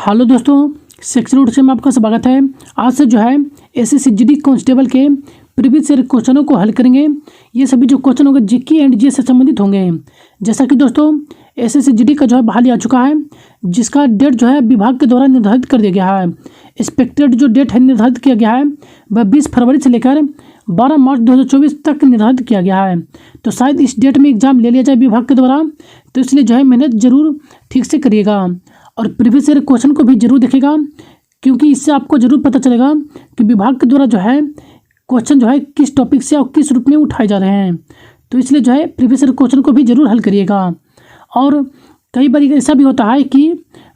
Hello दोस्तों, section root से में आपका स्वागत है। आज से जो है एसएससी जीडी कांस्टेबल के प्रीवियस ईयर क्वेश्चनों को हल करेंगे। ये सभी जो क्वेश्चन होंगे जीके एंड जीएस से संबंधित होंगे। जैसा कि दोस्तों एसएससी जीडी का जो है बहाली आ चुका है, जिसका डेट जो है विभाग के द्वारा निर्धारित कर दिया गया है। एक्सपेक्टेड जो डेट है निर्धारित किया गया है वह 20 फरवरी से लेकर 12 मार्च 2024 तक निर्धारित किया गया है। तो शायद इस डेट में एग्जाम ले लिया जाए विभाग के द्वारा, तो इसलिए जो है मेहनत जरूर ठीक से करिएगा और प्रीवियस ईयर क्वेश्चन को भी जरूर देखेगा, क्योंकि इससे आपको जरूर पता चलेगा कि विभाग के द्वारा जो है क्वेश्चन जो है किस टॉपिक से और किस रूप में उठाए जा रहे हैं। तो इसलिए जो है प्रीवियस ईयर क्वेश्चन को भी जरूर हल करिएगा। और कई बार ऐसा भी होता है कि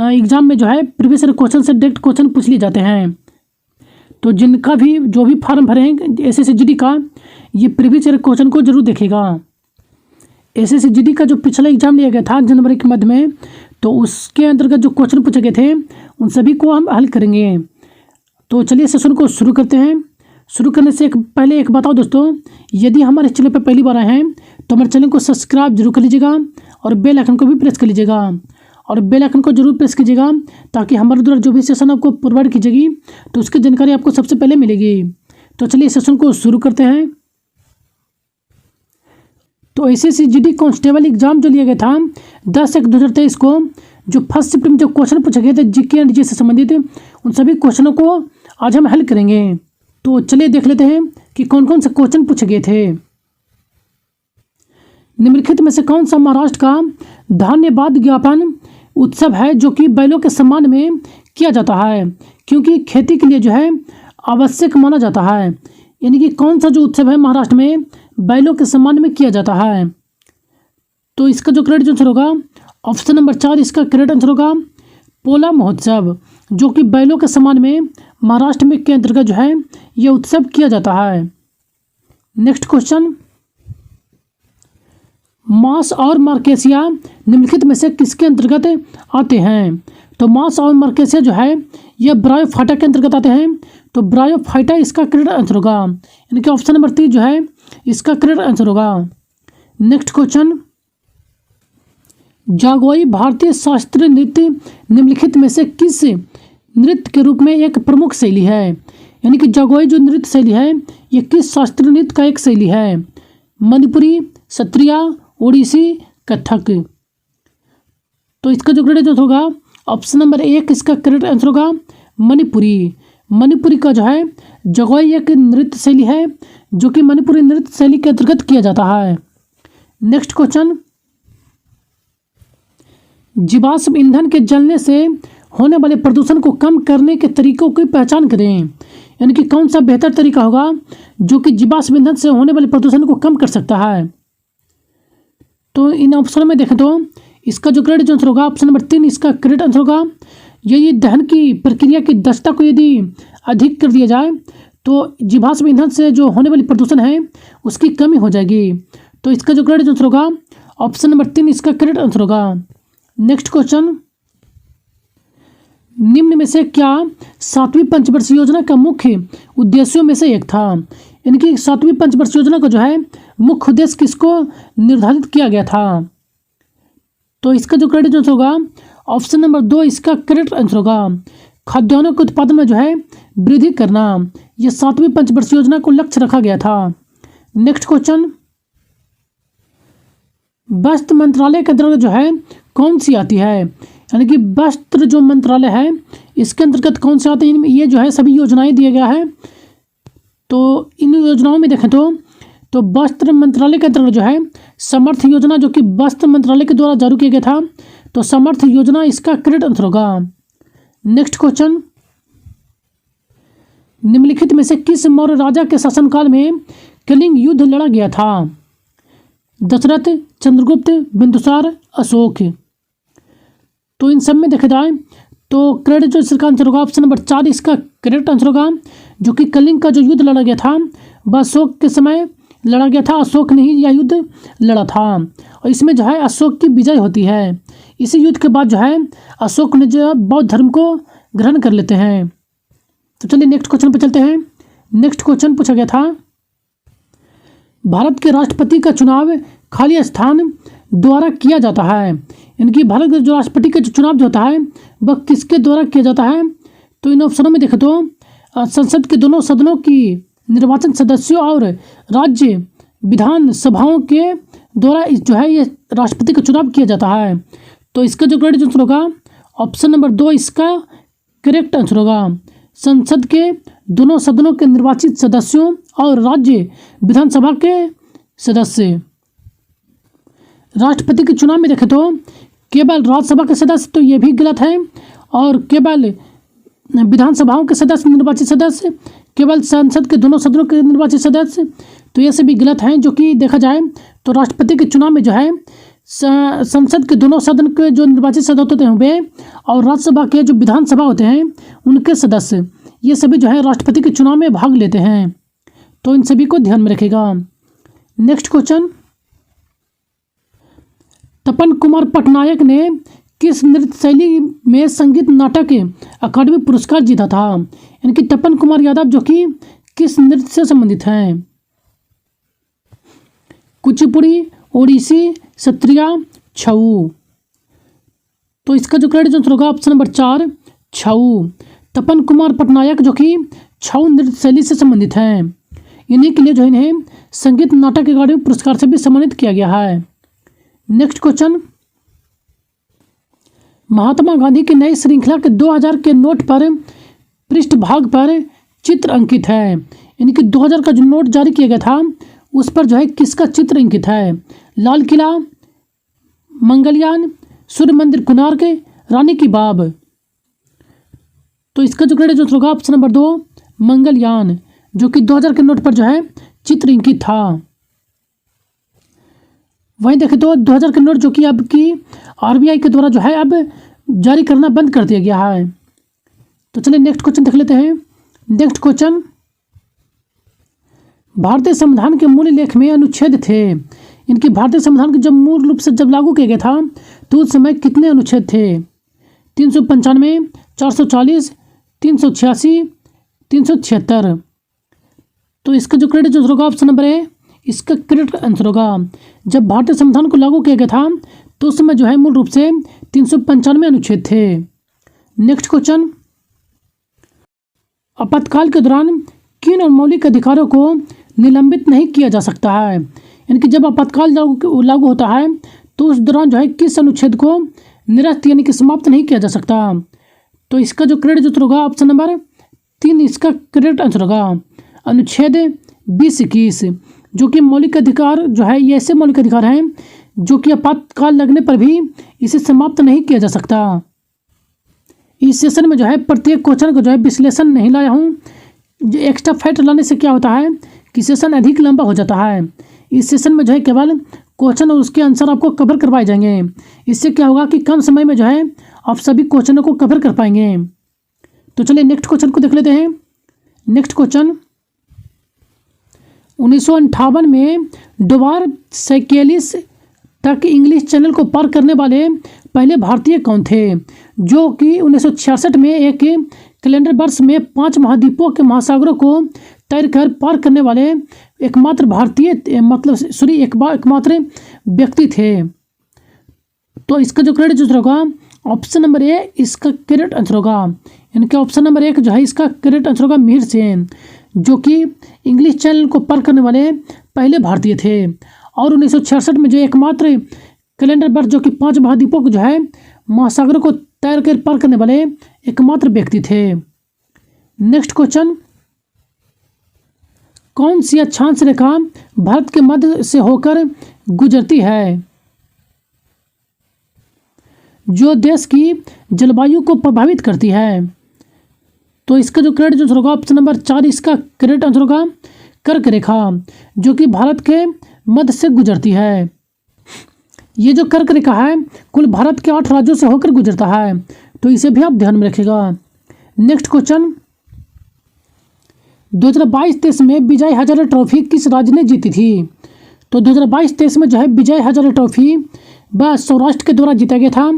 एग्जाम में जो है प्रीवियस ईयर क्वेश्चन से डायरेक्ट क्वेश्चन पूछ लिए जाते हैं। तो जिनका भी जो भी फॉर्म भरे हैं एसएससी जीडी का, ये प्रीवियस ईयर क्वेश्चन को जरूर देखेगा। एसएससी जीडी का जो पिछला एग्जाम लिया गया था जनवरी के मध्य में, तो उसके अंतर्गत जो क्वेश्चन पूछे गए थे उन सभी को हम हल करेंगे। तो चलिए सेशन को शुरू करते हैं। शुरू करने से पहले एक बताओ दोस्तों, यदि हमारे चैनल पर पहली बार आए हैं तो हमारे चैनल को सब्सक्राइब जरूर कर लीजिएगा और बेल आइकन को भी प्रेस कर लीजिएगा। और बेल आइकन को जरूर प्रेस कीजिएगा ताकि हमारे द्वारा जो भी सेशन आपको प्रोवाइड की जाएगी तो उसकी जानकारी आपको सबसे पहले मिलेगी। तो चलिए सेशन को शुरू करते हैं। तो एसएससी जीडी कांस्टेबल एग्जाम जो लिया गया था 10/1/2023 को, जो फर्स्ट शिफ्ट में जो क्वेश्चन पूछे गए थे जीके एंड जीएस से संबंधित, उन सभी क्वेश्चनों को आज हम हल करेंगे। तो चलिए देख लेते हैं कि कौन कौन से क्वेश्चन पूछे गए थे। निम्नलिखित में से कौन सा महाराष्ट्र का धन्यवाद ज्ञापन उत्सव है जो कि बैलों के सम्मान में किया जाता है, क्योंकि खेती के लिए जो है आवश्यक माना जाता है। यानी कि कौन सा जो उत्सव है महाराष्ट्र में बैलों के सम्मान में किया जाता है। तो इसका जो करेक्ट आंसर होगा ऑप्शन नंबर 4, इसका करेक्ट आंसर होगा पोला महोत्सव, जो कि बैलों के सम्मान में महाराष्ट्र में के अंतर्गत जो है यह उत्सव किया जाता है। नेक्स्ट क्वेश्चन, मास और मार्केसिया निम्नलिखित में से किसके अंतर्गत आते हैं। तो मास और मार्केसिया जो है यह ब्रायोफाइटा के अंतर्गत आते हैं। तो ब्रायोफाइटा इसका करेक्ट आंसर होगा, यानी कि ऑप्शन नंबर 3 जो है इसका करेक्ट आंसर होगा। नेक्स्ट क्वेश्चन, जागोई भारतीय शास्त्रीय नृत्य निम्नलिखित में से किस नृत्य के रूप में एक प्रमुख शैली है। यानी कि जागोई जो नृत्य शैली है ये किस शास्त्रीय नृत्य का एक शैली है। मणिपुरी, सत्रिया, ओडिसी, कथक। तो इसका जो करेक्ट आंसर होगा ऑप्शन नंबर 1, इसका करेक्ट आंसर होगा मणिपुरी। मणिपुरी का जो है जागोई एक नृत्य शैली है जो कि मणिपुरी नृत्य शैली के अंतर्गत किया जाता है। नेक्स्ट क्वेश्चन, जीवाश्म ईंधन के जलने से होने वाले प्रदूषण को कम करने के तरीकों की पहचान करें। यानी कि कौन सा बेहतर तरीका होगा जो कि जीवाश्म ईंधन से होने वाले प्रदूषण को कम कर सकता है। तो इन ऑप्शन में देखें तो इसका जो करेक्ट आंसर होगा ऑप्शन नंबर 3, इसका करेक्ट आंसर होगा ये दहन की प्रक्रिया की दक्षता को यदि अधिक कर दिया जाए तो जीवाश्म ईंधन से जो होने वाली प्रदूषण है उसकी कमी हो जाएगी। तो इसका जो करेक्ट आंसर होगा ऑप्शन नंबर 3, इसका करेक्ट आंसर होगा। नेक्स्ट क्वेश्चन, निम्न में से क्या 7वीं पंचवर्षीय योजना का मुख्य उद्देश्यों में से एक था। यानी कि 7वीं पंचवर्षीय योजना का जो है मुख्य उद्देश्य किसको निर्धारित किया गया था। तो इसका जो करेक्ट आंसर होगा ऑप्शन नंबर 2, इसका करेक्ट आंसर होगा खाद्यान्नों के उत्पादन में जो है वृद्धि करना। यह 7वीं पंचवर्षीय योजना को लक्ष्य रखा गया था। नेक्स्ट क्वेश्चन, वस्त्र मंत्रालय के अंतर्गत जो है कौन सी आती है। यानी कि वस्त्र जो मंत्रालय है इसके अंतर्गत कौन से आते हैं। ये जो है सभी योजनाएं दिया गया है। तो इन योजनाओं में देखें तो वस्त्र मंत्रालय के अंतर्गत जो है समर्थ योजना, जो कि वस्त्र मंत्रालय के द्वारा जारी किया गया था, तो समर्थ योजना इसका करेक्ट आंसर होगा। नेक्स्ट क्वेश्चन, निम्नलिखित में से किस मौर्य राजा के शासनकाल में कलिंग युद्ध लड़ा गया था। दशरथ, चंद्रगुप्त, बिंदुसार, अशोक। तो इन सब में देखा जाए तो करेक्ट जो इसका आंसर होगा ऑप्शन नंबर 4, इसका करेक्ट आंसर होगा, जो कि कलिंग का जो युद्ध लड़ा गया था वह अशोक के समय लड़ा गया था। अशोक ने ही यह युद्ध लड़ा था और इसमें जो है अशोक की विजय होती है। इसी युद्ध के बाद जो है अशोक ने जो बौद्ध धर्म को ग्रहण कर लेते हैं। तो चलिए नेक्स्ट क्वेश्चन पर चलते हैं। नेक्स्ट क्वेश्चन पूछा गया था, भारत के राष्ट्रपति का चुनाव खाली स्थान द्वारा किया जाता है। इनकी भारत के जो राष्ट्रपति का जो चुनाव जो होता है वह किसके द्वारा किया जाता है? तो इन ऑप्शनों में देखें तो संसद के दोनों सदनों की निर्वाचन सदस्यों और राज्य विधानसभाओं के द्वारा जो है ये राष्ट्रपति का चुनाव किया जाता है। तो इसका जो करेक्ट आंसर होगा ऑप्शन नंबर 2 इसका करेक्ट आंसर होगा। संसद के दोनों सदनों के निर्वाचित सदस्यों और राज्य विधानसभा के सदस्य। राष्ट्रपति के चुनाव में देखें तो केवल राज्यसभा के सदस्य, तो ये भी गलत है, और केवल विधानसभाओं के सदस्य निर्वाचित सदस्य, केवल संसद के दोनों सदनों के निर्वाचित सदस्य, तो ये सभी गलत हैं। जो कि देखा जाए तो राष्ट्रपति के चुनाव में जो है संसद के दोनों सदन के जो निर्वाचित सदस्य होते हैं वे और राज्यसभा के जो विधानसभा होते हैं उनके सदस्य, ये सभी जो है राष्ट्रपति के चुनाव में भाग लेते हैं। तो इन सभी को ध्यान में रखेगा। नेक्स्ट क्वेश्चन, तपन कुमार पटनायक ने किस नृत्य शैली में संगीत नाटक अकादमी पुरस्कार जीता था? इनकी तपन कुमार यादव जो कि किस नृत्य से संबंधित हैं? कुचिपुड़ी, ओडिसी, सत्रिया, छऊ। तो इसका जो करेक्ट आंसर होगा ऑप्शन नंबर 4 छऊ। तपन कुमार पटनायक जो कि छऊ नृत्य शैली से संबंधित हैं। इन्हीं के लिए जो इन्हें संगीत नाटक अकादमी पुरस्कार से भी सम्मानित किया गया है। नेक्स्ट क्वेश्चन, महात्मा गांधी की नई श्रृंखला के 2000 के नोट पर पृष्ठभाग पर चित्र अंकित है। इनकी 2000 का जो नोट जारी किया गया था उस पर जो है किसका चित्र अंकित है? लाल किला, मंगलयान, सूर्य मंदिर कोणार्क, रानी की बाब। तो इसका जो करेक्ट आंसर होगा ऑप्शन नंबर 2 मंगलयान, जो कि 2000 के नोट पर जो है चित्र अंकित था। वहीं देखें तो 2000 के नोट जो कि अब की आरबीआई के द्वारा जो है अब जारी करना बंद कर दिया गया है। तो चलिए नेक्स्ट क्वेश्चन देख लेते हैं। नेक्स्ट क्वेश्चन, भारतीय संविधान के मूल लेख में अनुच्छेद थे। इनकी भारतीय संविधान के जब मूल रूप से जब लागू किया गया था तो उस समय कितने अनुच्छेद थे? 395, 440, 386, 376। तो इसका जो करेक्ट आंसर होगा ऑप्शन नंबर ए इसका करेक्ट आंसर होगा। जब भारतीय संविधान को लागू किया गया था तो उस समय जो है मूल रूप से 395 अनुच्छेद थे। नेक्स्ट क्वेश्चन, आपातकाल के दौरान किन मौलिक अधिकारों को निलंबित नहीं किया जा सकता है? इनकी जब आपातकाल लागू होता है तो उस दौरान जो है किस अनुच्छेद को निरस्त यानी कि समाप्त नहीं किया जा सकता? तो इसका जो करेक्ट आंसर होगा ऑप्शन नंबर 3 इसका करेक्ट आंसर होगा। अनुच्छेद 20-21 जो कि मौलिक अधिकार जो है ये ऐसे मौलिक अधिकार हैं जो कि आपातकाल लगने पर भी इसे समाप्त नहीं किया जा सकता। इस सेशन में जो है प्रत्येक क्वेश्चन को जो है विश्लेषण नहीं लाया हूँ। एक्स्ट्रा फैक्ट लाने से क्या होता है कि सेशन अधिक लंबा हो जाता है। इस सेशन में जो है केवल क्वेश्चन और उसके आंसर आपको कवर करवाए जाएंगे। इससे क्या होगा कि कम समय में जो है आप सभी क्वेश्चनों को कवर कर पाएंगे। तो चलिए नेक्स्ट क्वेश्चन को देख लेते हैं। नेक्स्ट क्वेश्चन, 1958 में डोबार सैकेलिस तक इंग्लिश चैनल को पार करने वाले पहले भारतीय कौन थे? जो कि 1966 में एक कैलेंडर वर्ष में 5 महाद्वीपों के महासागरों को तैर कर पार करने वाले एकमात्र भारतीय एकमात्र व्यक्ति थे। तो इसका जो करेक्ट आंसर होगा ऑप्शन नंबर ए इसका करेक्ट आंसर होगा। इनके ऑप्शन नंबर 1 जो है इसका करेक्ट आंसर होगा मिहिर सेन, जो कि इंग्लिश चैनल को पार करने वाले पहले भारतीय थे। और 1966 में जो एकमात्र कैलेंडर वर्ष जो कि 5 महाद्वीपों को जो है महासागरों को तैर कर पार करने वाले एकमात्र व्यक्ति थे। नेक्स्ट क्वेश्चन, कौन सी अक्षांश रेखा भारत के मध्य से होकर गुजरती है जो देश की जलवायु को प्रभावित करती है? तो इसका जो करेक्ट आंसर होगा ऑप्शन नंबर 4 इसका करेक्ट आंसर होगा कर्क रेखा, जो कि भारत के मध्य से गुजरती है। ये जो कर्क रेखा है कुल भारत के 8 राज्यों से होकर गुजरता है, तो इसे भी आप ध्यान में रखिएगा। नेक्स्ट क्वेश्चन, 2022-23 में विजय हजारे ट्रॉफी किस राज्य ने जीती थी? तो 2022-23 में जो है विजय हजारे ट्रॉफी वह सौराष्ट्र के द्वारा जीता गया था।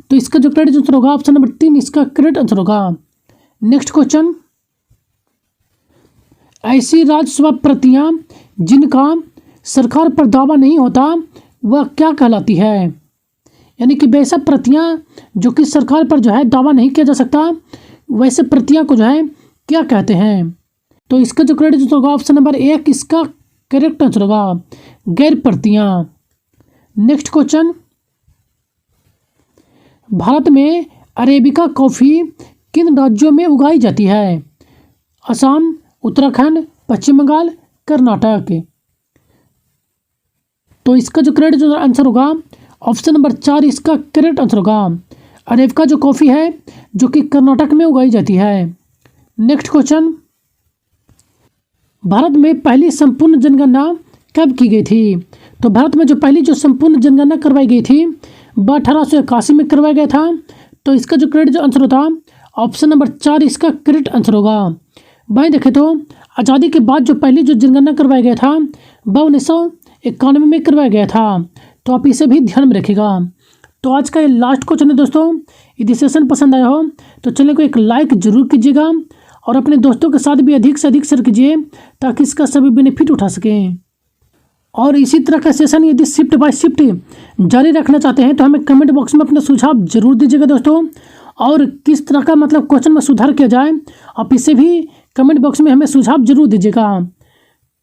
तो इसका जो करेक्ट आंसर होगा ऑप्शन नंबर 3 इसका करेक्ट आंसर होगा। नेक्स्ट क्वेश्चन, ऐसी राजस्व प्रतियां जिनका सरकार पर दावा नहीं होता वह क्या कहलाती है। यानी कि वैसा प्रतियां जो कि सरकार पर जो है दावा नहीं किया जा सकता, वैसे प्रतियां को जो है क्या कहते हैं। तो इसका जो करेक्ट आंसर होगा ऑप्शन नंबर 1 इसका करेक्ट आंसर होगा, गैर प्रतियां। नेक्स्ट क्वेश्चन, भारत में अरेबिका कॉफ़ी किन राज्यों में उगाई जाती है। असम, उत्तराखंड, पश्चिम बंगाल, कर्नाटक। तो इसका जो करेक्ट आंसर होगा ऑप्शन नंबर 4 इसका करेक्ट आंसर होगा, अरेबिका जो कॉफ़ी है जो कि कर्नाटक में उगाई जाती है। नेक्स्ट क्वेश्चन, भारत में पहली संपूर्ण जनगणना कब की गई थी। तो भारत में जो पहली जो संपूर्ण जनगणना करवाई गई थी वह 1881 में करवाया गया था। तो इसका जो करेक्ट आंसर होता ऑप्शन नंबर 4 इसका करेक्ट आंसर होगा। वहीं देखें तो आज़ादी के बाद जो पहली जो जनगणना करवाया गया था वह 1991 में करवाया गया था। तो आप इसे भी ध्यान में रखिएगा। तो आज का ये लास्ट क्वेश्चन है दोस्तों। यदि सेशन पसंद आया हो तो चैनल को एक लाइक जरूर कीजिएगा और अपने दोस्तों के साथ भी अधिक से अधिक शेयर कीजिए ताकि इसका सभी बेनिफिट उठा सकें। और इसी तरह का सेशन यदि शिफ्ट बाय शिफ्ट जारी रखना चाहते हैं तो हमें कमेंट बॉक्स में अपने सुझाव जरूर दीजिएगा दोस्तों। और किस तरह का मतलब क्वेश्चन में सुधार किया जाए आप इसे भी कमेंट बॉक्स में हमें सुझाव जरूर दीजिएगा।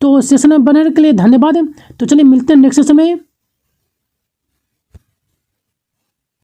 तो सेशन में बनाने के लिए धन्यवाद। तो चलिए मिलते हैं नेक्स्ट सेशन में।